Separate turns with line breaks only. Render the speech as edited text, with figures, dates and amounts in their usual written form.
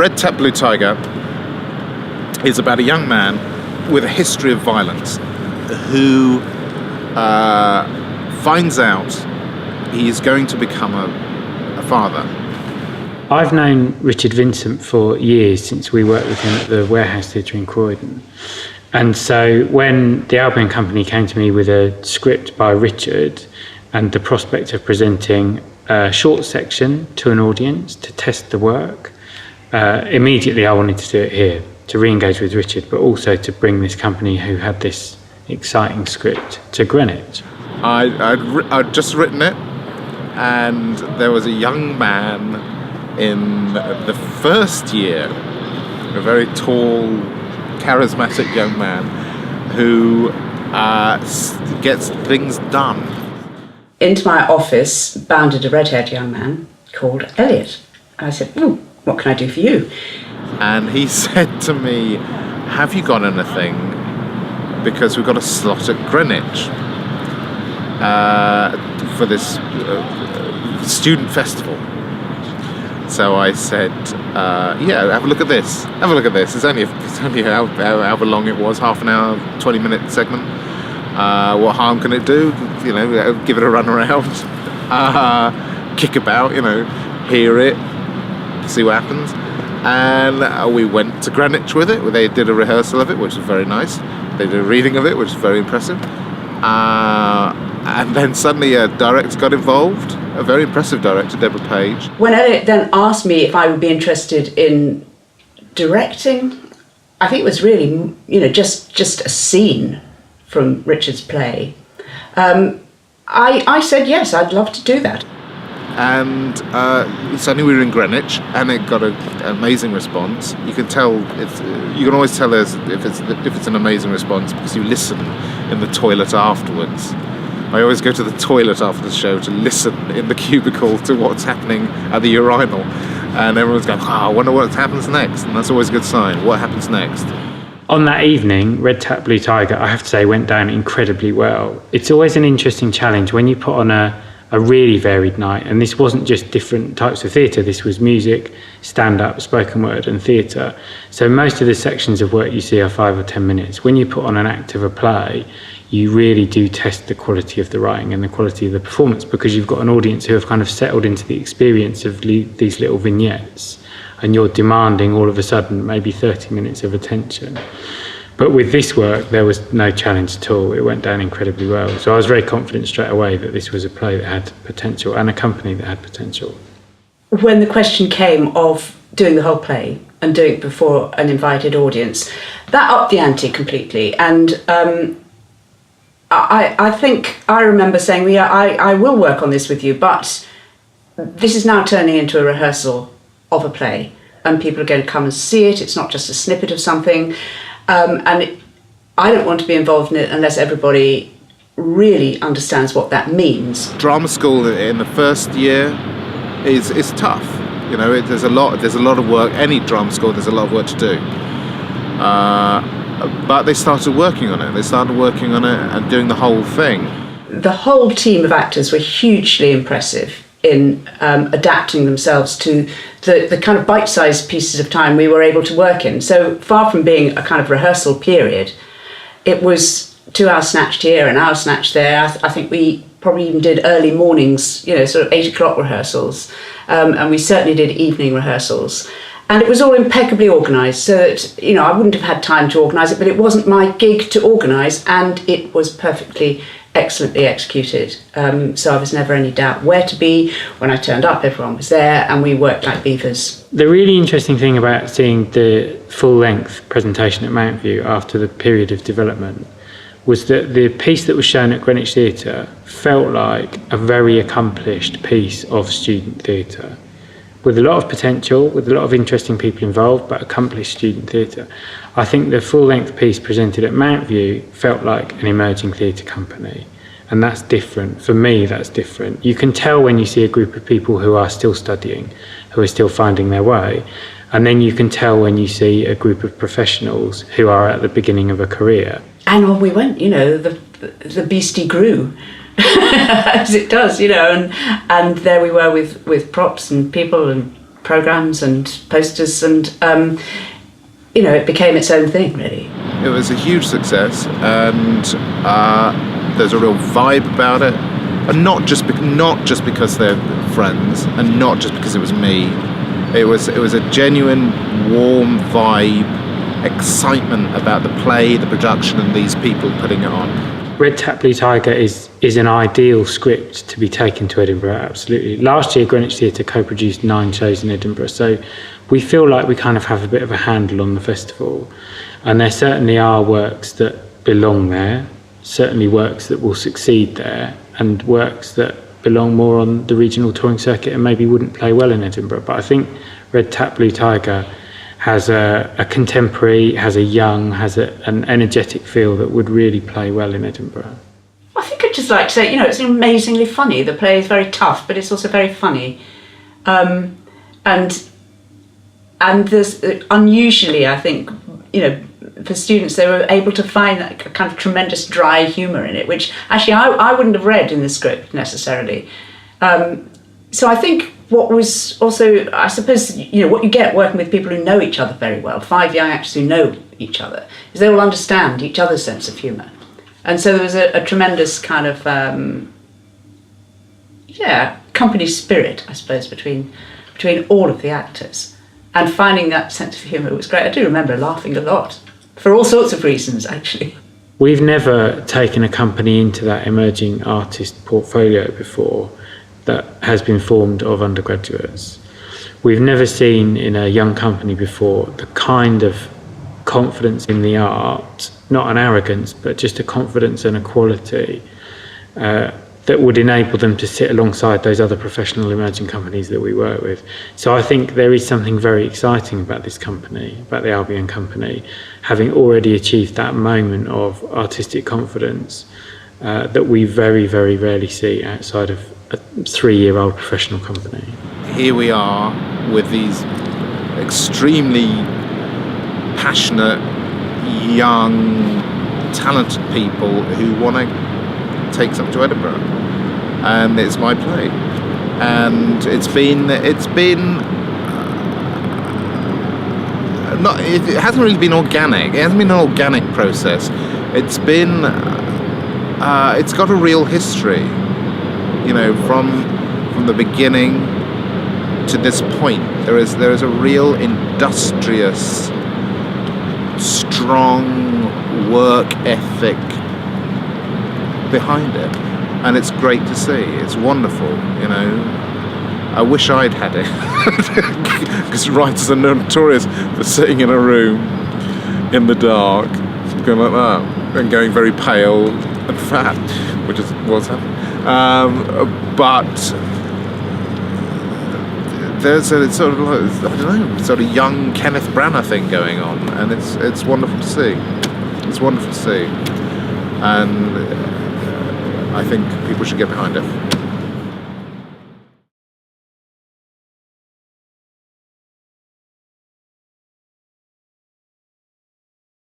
Red Tap Blue Tiger is about a young man with a history of violence who finds out he is going to become a father.
I've known Richard Vincent for years, since we worked with him at the Warehouse Theatre in Croydon. And so when the Albion company came to me with a script by Richard and the prospect of presenting a short section to an audience to test the work, immediately I wanted to do it here, to re-engage with Richard, but also to bring this company who had this exciting script to Greenwich.
I'd just written it, and there was a young man in the first year, a very tall, charismatic young man who gets things done.
Into my office bounded a red-haired young man called Elliot. And I said, what can I do for you?
And he said to me, have you got anything? Because we've got a slot at Greenwich for this student festival. So I said, yeah, have a look at this. Have a look at this. It's only however long it was, half an hour, 20-minute segment. What harm can it do? You know, give it a run around, kick about, you know, hear it, see what happens. And we went to Greenwich with it. They did a rehearsal of it, which was very nice. They did a reading of it, which was very impressive. And then suddenly a director got involved, a very impressive director, Deborah Page.
When Elliot then asked me if I would be interested in directing, I think it was really, you know, just a scene from Richard's play. I said yes, I'd love to do that.
And suddenly we were in Greenwich, and it got an amazing response. You can tell you can always tell if it's an amazing response because you listen in the toilet afterwards. I always go to the toilet after the show to listen in the cubicle to what's happening at the urinal, and everyone's going, I wonder what happens next, and that's always a good sign. What happens next?
On that evening, Red Tap Blue Tiger, I have to say, went down incredibly well. It's always an interesting challenge when you put on a really varied night, and this wasn't just different types of theatre, this was music, stand-up, spoken word and theatre. So most of the sections of work you see are 5 or 10 minutes. When you put on an act of a play, you really do test the quality of the writing and the quality of the performance, because you've got an audience who have kind of settled into the experience of these little vignettes, and you're demanding all of a sudden maybe 30 minutes of attention. But with this work, there was no challenge at all. It went down incredibly well. So I was very confident straight away that this was a play that had potential and a company that had potential.
When the question came of doing the whole play and doing it before an invited audience, that upped the ante completely. And I think I remember saying, well, yeah, I will work on this with you, but this is now turning into a rehearsal of a play, and people are going to come and see it. It's not just a snippet of something. I don't want to be involved in it unless everybody really understands what that means.
Drama school in the first year is tough. You know, there's a lot of work. Any drama school, there's a lot of work to do. But they started working on it. They started working on it and doing the whole thing.
The whole team of actors were hugely impressive in adapting themselves to the kind of bite-sized pieces of time we were able to work in. So far from being a kind of rehearsal period, it was 2 hours snatched here, an hour snatched there. I think we probably even did early mornings, you know, sort of 8 o'clock rehearsals, and we certainly did evening rehearsals. And it was all impeccably organised, so that, you know, I wouldn't have had time to organise it, but it wasn't my gig to organise, and it was perfectly, excellently executed. So I was never any doubt where to be. When I turned up, everyone was there, and we worked like beavers.
The really interesting thing about seeing the full-length presentation at Mountview after the period of development was that the piece that was shown at Greenwich Theatre felt like a very accomplished piece of student theatre, with a lot of potential, with a lot of interesting people involved, but accomplished student theatre. I think the full-length piece presented at Mountview felt like an emerging theatre company, and that's different. For me, that's different. You can tell when you see a group of people who are still studying, who are still finding their way, and then you can tell when you see a group of professionals who are at the beginning of a career.
And on we went, you know, the beastie grew. As it does, you know, and there we were with props and people and programmes and posters, and it became its own thing, really.
It was a huge success, and there's a real vibe about it, and not just because they're friends, and not just because it was me. It was a genuine, warm vibe, excitement about the play, the production, and these people putting it on.
Red Tap Blue Tiger is an ideal script to be taken to Edinburgh, absolutely. Last year, Greenwich Theatre co-produced 9 shows in Edinburgh, so we feel like we kind of have a bit of a handle on the festival. And there certainly are works that belong there, certainly works that will succeed there, and works that belong more on the regional touring circuit and maybe wouldn't play well in Edinburgh. But I think Red Tap Blue Tiger has a contemporary, has a young, has an energetic feel that would really play well in Edinburgh.
I think I'd just like to say, it's amazingly funny. The play is very tough, but it's also very funny. And there's unusually, I think, for students, they were able to find that kind of tremendous dry humour in it, which actually I wouldn't have read in the script necessarily. So I think what was also, I suppose, what you get working with people who know each other very well, 5 young actors who know each other, is they will understand each other's sense of humour. And so there was a tremendous kind of, company spirit, I suppose, between all of the actors. And finding that sense of humour was great. I do remember laughing a lot, for all sorts of reasons, actually.
We've never taken a company into that emerging artist portfolio before that has been formed of undergraduates. We've never seen in a young company before the kind of confidence in the art, not an arrogance, but just a confidence and a quality that would enable them to sit alongside those other professional emerging companies that we work with. So I think there is something very exciting about this company, about the Albion company, having already achieved that moment of artistic confidence that we very, very rarely see outside of a 3-year-old professional company.
Here we are with these extremely passionate, young, talented people who want to take something to Edinburgh, and it's my play, and it hasn't really been organic. It hasn't been an organic process. It's got a real history, from the beginning to this point. There is a real industrious, strong work ethic behind it, and it's great to see. It's wonderful. I wish I'd had it, because writers are notorious for sitting in a room in the dark, going like that, and going very pale and fat, which is what's happening. But there's a sort of young Kenneth Branagh thing going on, and it's wonderful to see. It's wonderful to see, and I think people should get behind it.